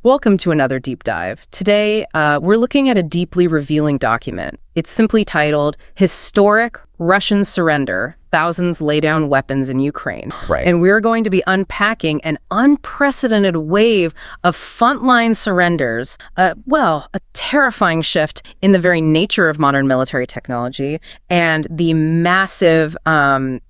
Welcome to another deep dive. Today, we're looking at a deeply revealing document. It's simply titled, Historic Russian Surrender, Thousands Lay Down Weapons in Ukraine. Right. And we're going to be unpacking an unprecedented wave of frontline surrenders, a terrifying shift in the very nature of modern military technology, and the massive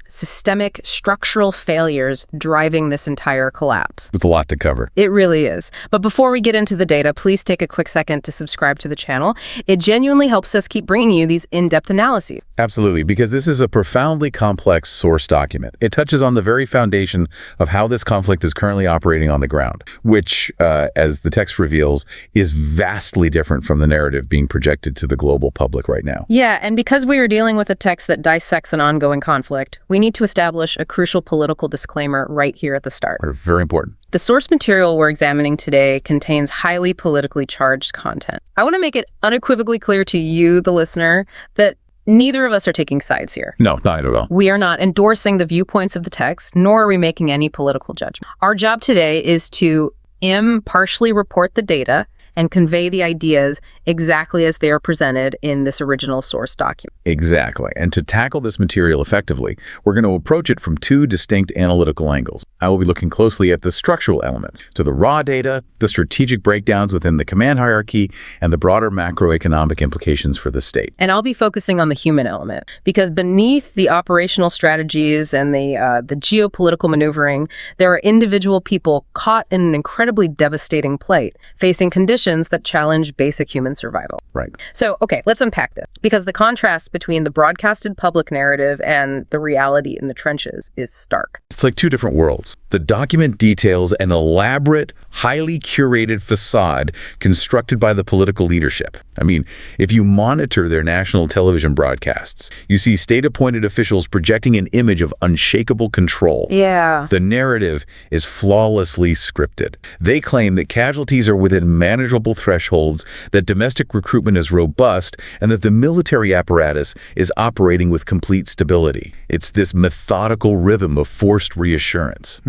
systemic structural failures driving this entire collapse. It's a lot to cover. It really is. But before we get into the data, please take a quick second to subscribe to the channel. It genuinely helps us keep bringing you these in-depth analyses. Absolutely, because this is a profoundly complex source document. It touches on the very foundation of how this conflict is currently operating on the ground, which, as the text reveals, is vastly different from the narrative being projected to the global public right now. Yeah, and because we are dealing with a text that dissects an ongoing conflict, we need to establish a crucial political disclaimer right here at the start. Very important. The source material we're examining today contains highly politically charged content. I want to make it unequivocally clear to you, the listener, that neither of us are taking sides here. No, not at all. We are not endorsing the viewpoints of the text, nor are we making any political judgment. Our job today is to impartially report the data and convey the ideas exactly as they are presented in this original source document. Exactly. And to tackle this material effectively, we're going to approach it from two distinct analytical angles. I will be looking closely at the structural elements, to the raw data, the strategic breakdowns within the command hierarchy, and the broader macroeconomic implications for the state. And I'll be focusing on the human element, because beneath the operational strategies and the geopolitical maneuvering, there are individual people caught in an incredibly devastating plight, facing conditions that challenge basic human survival. Right. So, okay, let's unpack this, because the contrast between the broadcasted public narrative and the reality in the trenches is stark. It's like two different worlds. The document details an elaborate, highly curated facade constructed by the political leadership. I mean, if you monitor their national television broadcasts, you see state-appointed officials projecting an image of unshakable control. Yeah. The narrative is flawlessly scripted. They claim that casualties are within manageable thresholds, that domestic recruitment is robust, and that the military apparatus is operating with complete stability. It's this methodical rhythm of forced reassurance,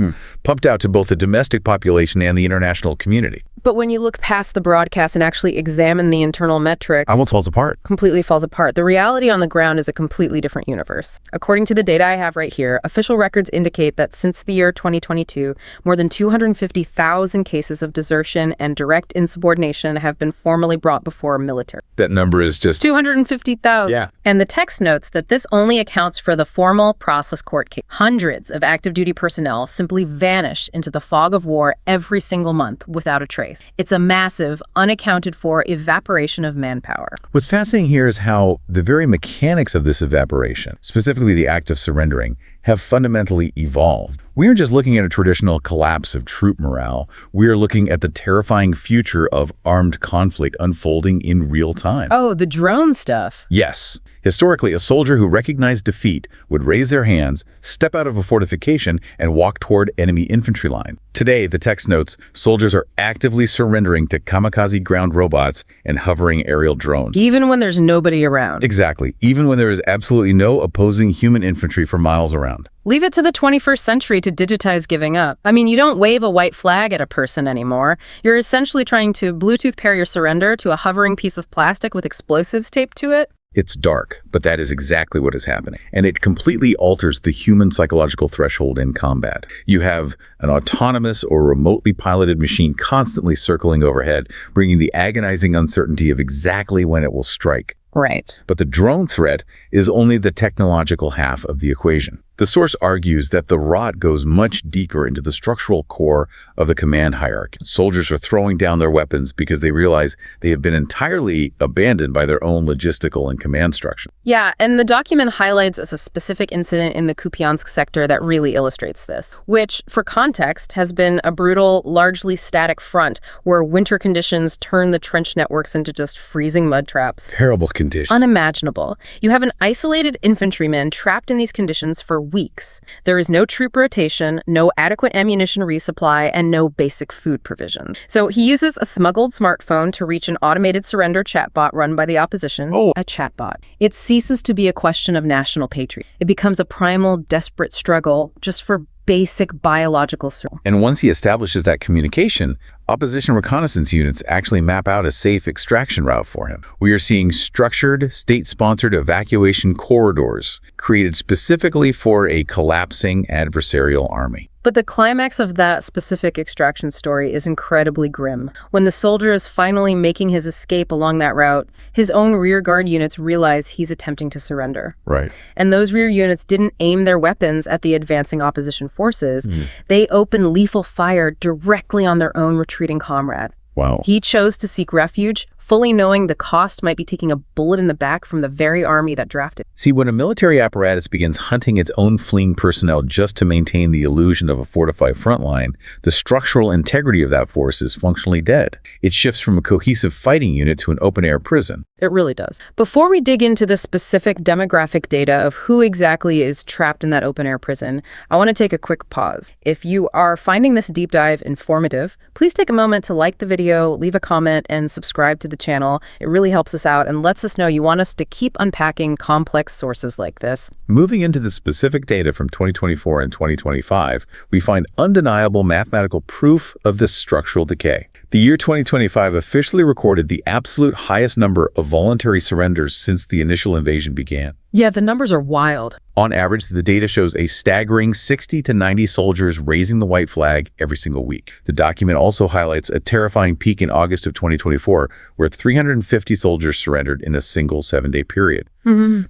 pumped out to both the domestic population and the international community. But when you look past the broadcast and actually examine the internal metrics, Almost falls apart. Completely falls apart. The reality on the ground is a completely different universe. According to the data I have right here, official records indicate that since the year 2022, more than 250,000 cases of desertion and direct insubordination have been formally brought before military. That number is just 250,000. Yeah. And the text notes that this only accounts for the formal process court case. Hundreds of active duty personnel simply vanish into the fog of war every single month without a trace. It's a massive, unaccounted for evaporation of manpower. What's fascinating here is how the very mechanics of this evaporation, specifically the act of surrendering, have fundamentally evolved. We aren't just looking at a traditional collapse of troop morale. We are looking at the terrifying future of armed conflict unfolding in real time. Oh, the drone stuff. Yes. Historically, a soldier who recognized defeat would raise their hands, step out of a fortification, and walk toward enemy infantry line. Today, the text notes, soldiers are actively surrendering to kamikaze ground robots and hovering aerial drones. Even when there's nobody around. Exactly. Even when there is absolutely no opposing human infantry for miles around. Leave it to the 21st century to digitize giving up. I mean, you don't wave a white flag at a person anymore. You're essentially trying to Bluetooth pair your surrender to a hovering piece of plastic with explosives taped to it. It's dark, but that is exactly what is happening. And it completely alters the human psychological threshold in combat. You have an autonomous or remotely piloted machine constantly circling overhead, bringing the agonizing uncertainty of exactly when it will strike. Right. But the drone threat is only the technological half of the equation. The source argues that the rot goes much deeper into the structural core of the command hierarchy. Soldiers are throwing down their weapons because they realize they have been entirely abandoned by their own logistical and command structure. Yeah, and the document highlights a specific incident in the Kupiansk sector that really illustrates this, which, for context, has been a brutal, largely static front where winter conditions turn the trench networks into just freezing mud traps. Terrible conditions. Unimaginable. You have an isolated infantryman trapped in these conditions for weeks. There is no troop rotation, no adequate ammunition resupply, and no basic food provision. So he uses a smuggled smartphone to reach an automated surrender chatbot run by the opposition. A chatbot. It ceases to be a question of national patriotism. It becomes a primal, desperate struggle just for basic biological survival. And once he establishes that communication, Opposition reconnaissance units actually map out a safe extraction route for him. We are seeing structured, state-sponsored evacuation corridors created specifically for a collapsing adversarial army. But the climax of that specific extraction story is incredibly grim. When the soldier is finally making his escape along that route, his own rearguard units realize he's attempting to surrender. Right. And those rear units didn't aim their weapons at the advancing opposition forces. They opened lethal fire directly on their own retreating comrade. Wow. He chose to seek refuge, fully knowing the cost might be taking a bullet in the back from the very army that drafted. See, when a military apparatus begins hunting its own fleeing personnel just to maintain the illusion of a fortified front line, the structural integrity of that force is functionally dead. It shifts from a cohesive fighting unit to an open-air prison. It really does. Before we dig into the specific demographic data of who exactly is trapped in that open-air prison, I want to take a quick pause. If you are finding this deep dive informative, please take a moment to like the video, leave a comment, and subscribe to the channel. It really helps us out and lets us know you want us to keep unpacking complex sources like this. Moving into the specific data from 2024 and 2025, we find undeniable mathematical proof of this structural decay. The year 2025 officially recorded the absolute highest number of voluntary surrenders since the initial invasion began. Yeah, the numbers are wild. On average, the data shows a staggering 60 to 90 soldiers raising the white flag every single week. The document also highlights a terrifying peak in August of 2024, where 350 soldiers surrendered in a single 7-day period.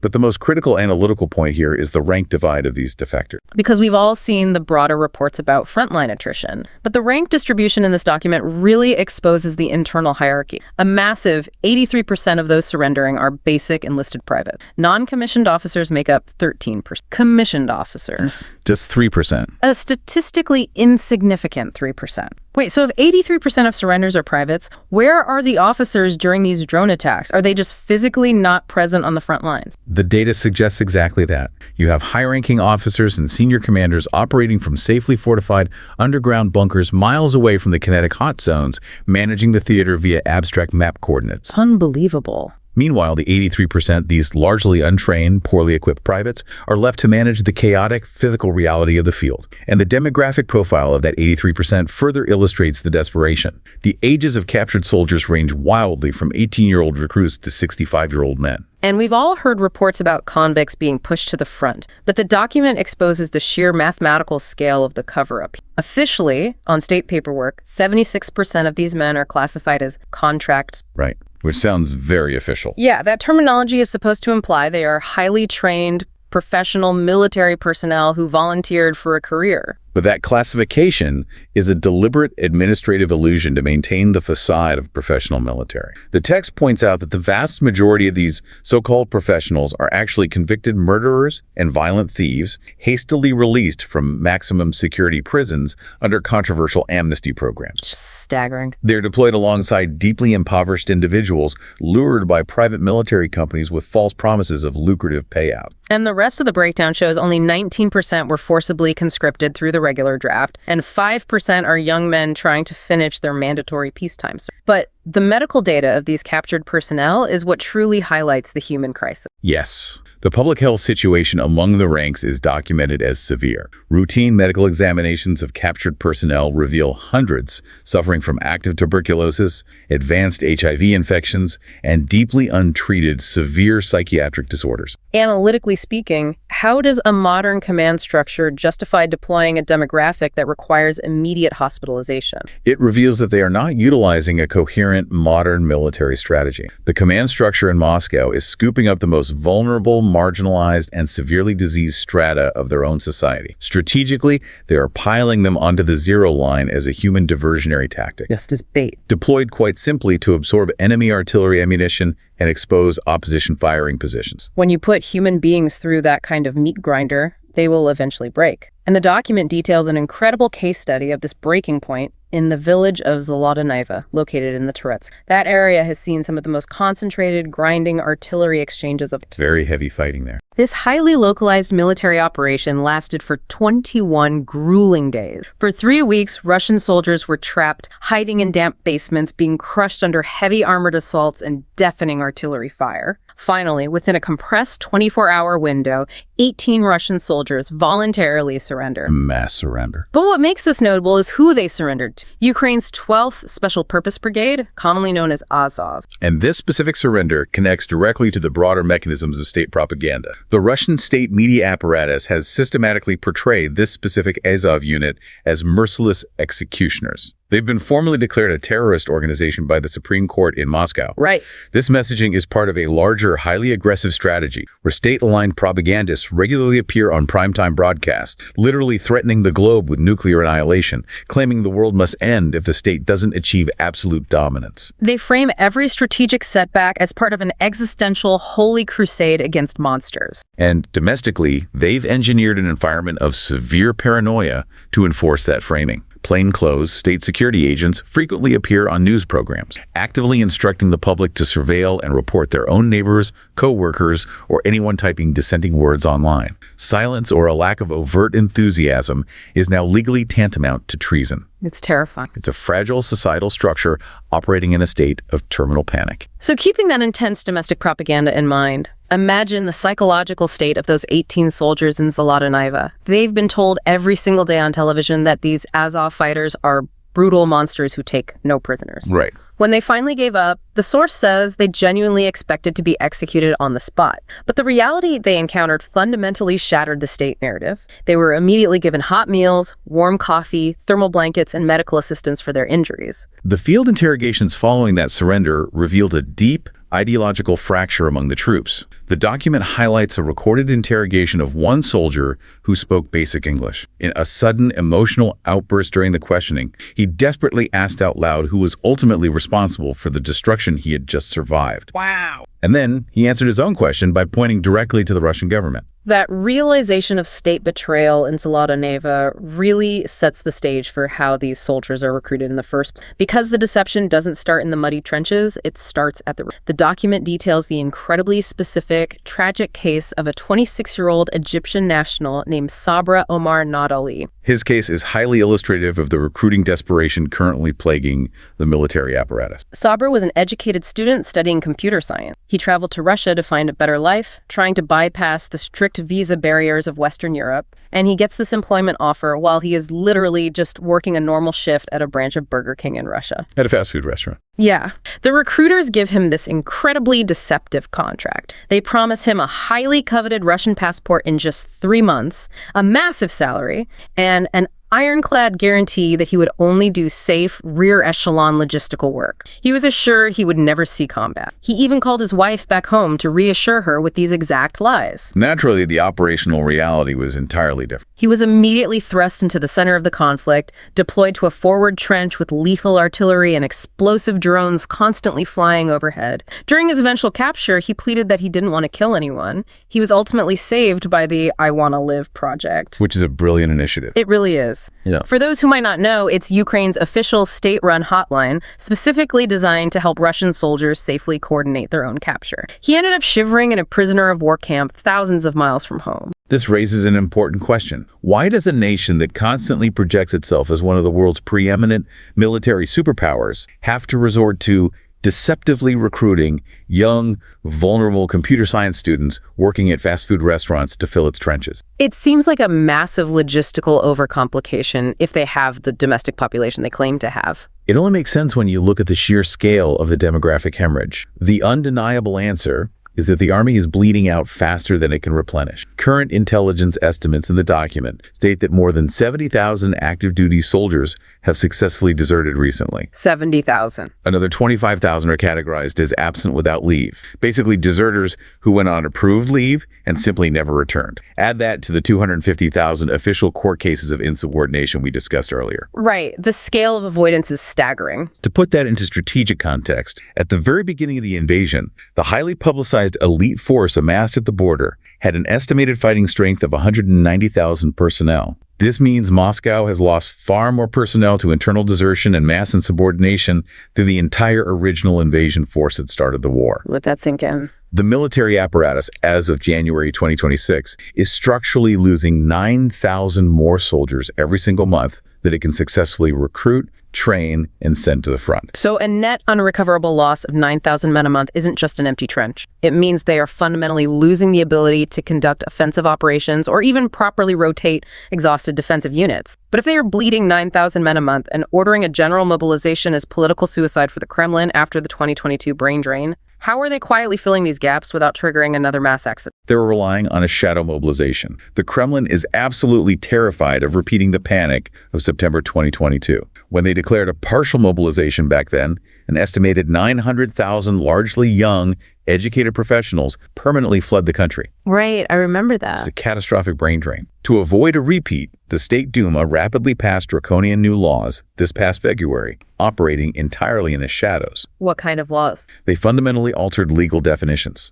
But the most critical analytical point here is the rank divide of these defectors. Because we've all seen the broader reports about frontline attrition. But the rank distribution in this document really exposes the internal hierarchy. A massive 83% of those surrendering are basic enlisted private. Non-commissioned officers make up 13%. Commissioned officers. Just 3%. A statistically insignificant 3%. Wait, so if 83% of surrenders are privates, where are the officers during these drone attacks? Are they just physically not present on the front lines? The data suggests exactly that. You have high-ranking officers and senior commanders operating from safely fortified underground bunkers miles away from the kinetic hot zones, managing the theater via abstract map coordinates. Unbelievable. Meanwhile, the 83%, these largely untrained, poorly equipped privates, are left to manage the chaotic physical reality of the field. And the demographic profile of that 83% further illustrates the desperation. The ages of captured soldiers range wildly from 18-year-old recruits to 65-year-old men. And we've all heard reports about convicts being pushed to the front, but the document exposes the sheer mathematical scale of the cover-up. Officially, on state paperwork, 76% of these men are classified as contracts. Right. Which sounds very official. Yeah, that terminology is supposed to imply they are highly trained, professional military personnel who volunteered for a career. But that classification is a deliberate administrative illusion to maintain the facade of professional military. The text points out that the vast majority of these so-called professionals are actually convicted murderers and violent thieves, hastily released from maximum security prisons under controversial amnesty programs. Staggering. They're deployed alongside deeply impoverished individuals lured by private military companies with false promises of lucrative payout. And the rest of the breakdown shows only 19% were forcibly conscripted through the regular draft, and 5% are young men trying to finish their mandatory peacetime service. But the medical data of these captured personnel is what truly highlights the human crisis. Yes. The public health situation among the ranks is documented as severe. Routine medical examinations of captured personnel reveal hundreds suffering from active tuberculosis, advanced HIV infections, and deeply untreated severe psychiatric disorders. Analytically speaking, how does a modern command structure justify deploying a demographic that requires immediate hospitalization? It reveals that they are not utilizing a coherent modern military strategy. The command structure in Moscow is scooping up the most vulnerable, marginalized, and severely diseased strata of their own society. Strategically, they are piling them onto the zero line as a human diversionary tactic. Just as bait. Deployed quite simply to absorb enemy artillery ammunition and expose opposition firing positions. When you put human beings through that kind of meat grinder, they will eventually break. And the document details an incredible case study of this breaking point in the village of Zolotoneva, located in the Touretsk. That area has seen some of the most concentrated, grinding artillery exchanges of... It's very heavy fighting there. This highly localized military operation lasted for 21 grueling days. For 3 weeks, Russian soldiers were trapped, hiding in damp basements, being crushed under heavy armored assaults and deafening artillery fire. Finally, within a compressed 24-hour window, 18 Russian soldiers voluntarily surrender. Mass surrender. But what makes this notable is who they surrendered to. Ukraine's 12th Special Purpose Brigade, commonly known as Azov. And this specific surrender connects directly to the broader mechanisms of state propaganda. The Russian state media apparatus has systematically portrayed this specific Azov unit as merciless executioners. They've been formally declared a terrorist organization by the Supreme Court in Moscow. Right. This messaging is part of a larger, highly aggressive strategy where state-aligned propagandists regularly appear on primetime broadcasts, literally threatening the globe with nuclear annihilation, claiming the world must end if the state doesn't achieve absolute dominance. They frame every strategic setback as part of an existential holy crusade against monsters. And domestically, they've engineered an environment of severe paranoia to enforce that framing. Plainclothes state security agents frequently appear on news programs, actively instructing the public to surveil and report their own neighbors, co-workers, or anyone typing dissenting words online. Silence or a lack of overt enthusiasm is now legally tantamount to treason. It's terrifying. It's a fragile societal structure operating in a state of terminal panic. So keeping that intense domestic propaganda in mind, imagine the psychological state of those 18 soldiers in Zolotonaiva. They've been told every single day on television that these Azov fighters are brutal monsters who take no prisoners. Right. When they finally gave up, the source says they genuinely expected to be executed on the spot. But the reality they encountered fundamentally shattered the state narrative. They were immediately given hot meals, warm coffee, thermal blankets, and medical assistance for their injuries. The field interrogations following that surrender revealed a deep ideological fracture among the troops. The document highlights a recorded interrogation of one soldier who spoke basic English. In a sudden emotional outburst during the questioning, he desperately asked out loud who was ultimately responsible for the destruction he had just survived. Wow. And then he answered his own question by pointing directly to the Russian government. That realization of state betrayal in Zolotonaiva really sets the stage for how these soldiers are recruited in the first place. Because the deception doesn't start in the muddy trenches, it starts at the document details the incredibly specific, tragic case of a 26-year-old Egyptian national named Sabra Omar Nadali. His case is highly illustrative of the recruiting desperation currently plaguing the military apparatus. Sabra was an educated student studying computer science. He traveled to Russia to find a better life, trying to bypass the strict visa barriers of Western Europe, and he gets this employment offer while he is literally just working a normal shift at a branch of Burger King in Russia. At a fast food restaurant. Yeah. The recruiters give him this incredibly deceptive contract. They promise him a highly coveted Russian passport in just 3 months, a massive salary, and an ironclad guarantee that he would only do safe, rear-echelon logistical work. He was assured he would never see combat. He even called his wife back home to reassure her with these exact lies. Naturally, the operational reality was entirely different. He was immediately thrust into the center of the conflict, deployed to a forward trench with lethal artillery and explosive drones constantly flying overhead. During his eventual capture, he pleaded that he didn't want to kill anyone. He was ultimately saved by the I Wanna Live project. Which is a brilliant initiative. It really is. Yeah. For those who might not know, it's Ukraine's official state-run hotline, specifically designed to help Russian soldiers safely coordinate their own capture. He ended up shivering in a prisoner of war camp thousands of miles from home. This raises an important question. Why does a nation that constantly projects itself as one of the world's preeminent military superpowers have to resort to deceptively recruiting young, vulnerable computer science students working at fast food restaurants to fill its trenches? It seems like a massive logistical overcomplication if they have the domestic population they claim to have. It only makes sense when you look at the sheer scale of the demographic hemorrhage. The undeniable answer is that the army is bleeding out faster than it can replenish. Current intelligence estimates in the document state that more than 70,000 active duty soldiers have successfully deserted recently. 70,000. Another 25,000 are categorized as absent without leave, basically deserters who went on approved leave and simply never returned. Add that to the 250,000 official court cases of insubordination we discussed earlier. Right. The scale of avoidance is staggering. To put that into strategic context, at the very beginning of the invasion, the highly publicized elite force amassed at the border had an estimated fighting strength of 190,000 personnel. This means Moscow has lost far more personnel to internal desertion and mass insubordination than the entire original invasion force that started the war. Let that sink in. The military apparatus, as of January 2026, is structurally losing 9,000 more soldiers every single month that it can successfully recruit, train, and send to the front. So a net unrecoverable loss of 9,000 men a month isn't just an empty trench. It means they are fundamentally losing the ability to conduct offensive operations or even properly rotate exhausted defensive units. But if they are bleeding 9,000 men a month and ordering a general mobilization as political suicide for the Kremlin after the 2022 brain drain, how are they quietly filling these gaps without triggering another mass exodus? They're relying on a shadow mobilization. The Kremlin is absolutely terrified of repeating the panic of September 2022. When they declared a partial mobilization back then, an estimated 900,000 largely young, educated professionals permanently fled the country. Right, I remember that. It's a catastrophic brain drain. To avoid a repeat, the State Duma rapidly passed draconian new laws this past February, operating entirely in the shadows. What kind of laws? They fundamentally altered legal definitions.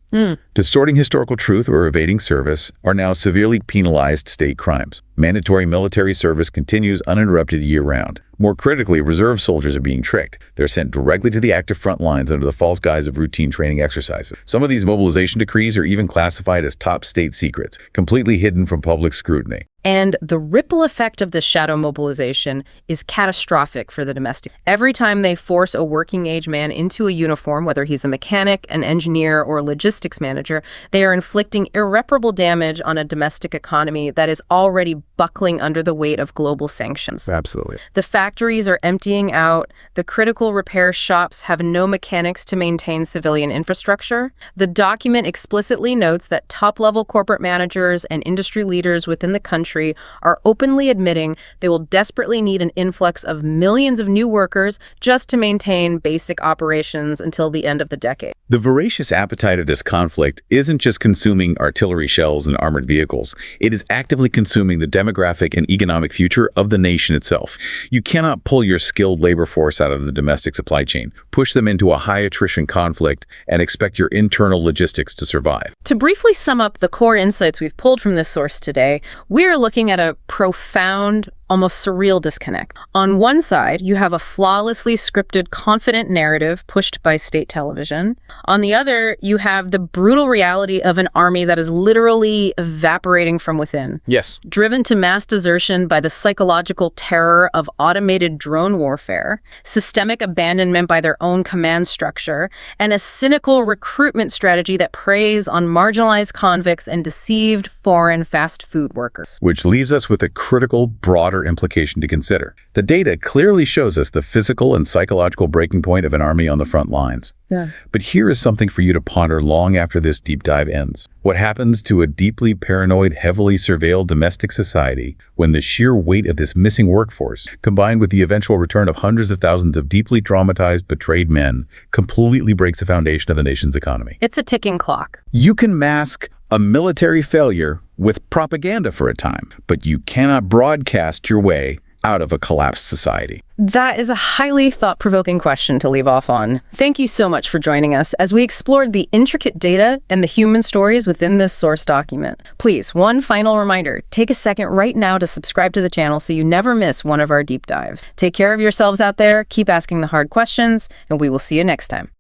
Distorting historical truth or evading service are now severely penalized state crimes. Mandatory military service continues uninterrupted year-round. More critically, reserve soldiers are being tricked. They're sent directly to the active front lines under the false guise of routine training exercises. Some of these mobilization decrees are even classified as top state secrets, completely hidden from public scrutiny. And the ripple effect of this shadow mobilization is catastrophic for the domestic. Every time they force a working-age man into a uniform, whether he's a mechanic, an engineer, or a logistics manager, they are inflicting irreparable damage on a domestic economy that is already buckling under the weight of global sanctions. Absolutely. The factories are emptying out. The critical repair shops have no mechanics to maintain civilian infrastructure. The document explicitly notes that top-level corporate managers and industry leaders within the country are openly admitting they will desperately need an influx of millions of new workers just to maintain basic operations until the end of the decade. The voracious appetite of this conflict isn't just consuming artillery shells and armored vehicles. It is actively consuming the demographic and economic future of the nation itself. You cannot pull your skilled labor force out of the domestic supply chain, push them into a high attrition conflict, and expect your internal logistics to survive. To briefly sum up the core insights we've pulled from this source today, we're looking at a profound, almost surreal disconnect. On one side, you have a flawlessly scripted, confident narrative pushed by state television. On the other, you have the brutal reality of an army that is literally evaporating from within. Yes. Driven to mass desertion by the psychological terror of automated drone warfare, systemic abandonment by their own command structure, and a cynical recruitment strategy that preys on marginalized convicts and deceived foreign fast food workers. Which leaves us with a critical, broader implication to consider. The data clearly shows us the physical and psychological breaking point of an army on the front lines. Yeah. But here is something for you to ponder long after this deep dive ends. What happens to a deeply paranoid, heavily surveilled domestic society when the sheer weight of this missing workforce, combined with the eventual return of hundreds of thousands of deeply traumatized, betrayed men, completely breaks the foundation of the nation's economy? It's a ticking clock. You can mask a military failure with propaganda for a time, but you cannot broadcast your way out of a collapsed society. That is a highly thought-provoking question to leave off on. Thank you so much for joining us as we explored the intricate data and the human stories within this source document. Please, one final reminder, take a second right now to subscribe to the channel so you never miss one of our deep dives. Take care of yourselves out there, keep asking the hard questions, and we will see you next time.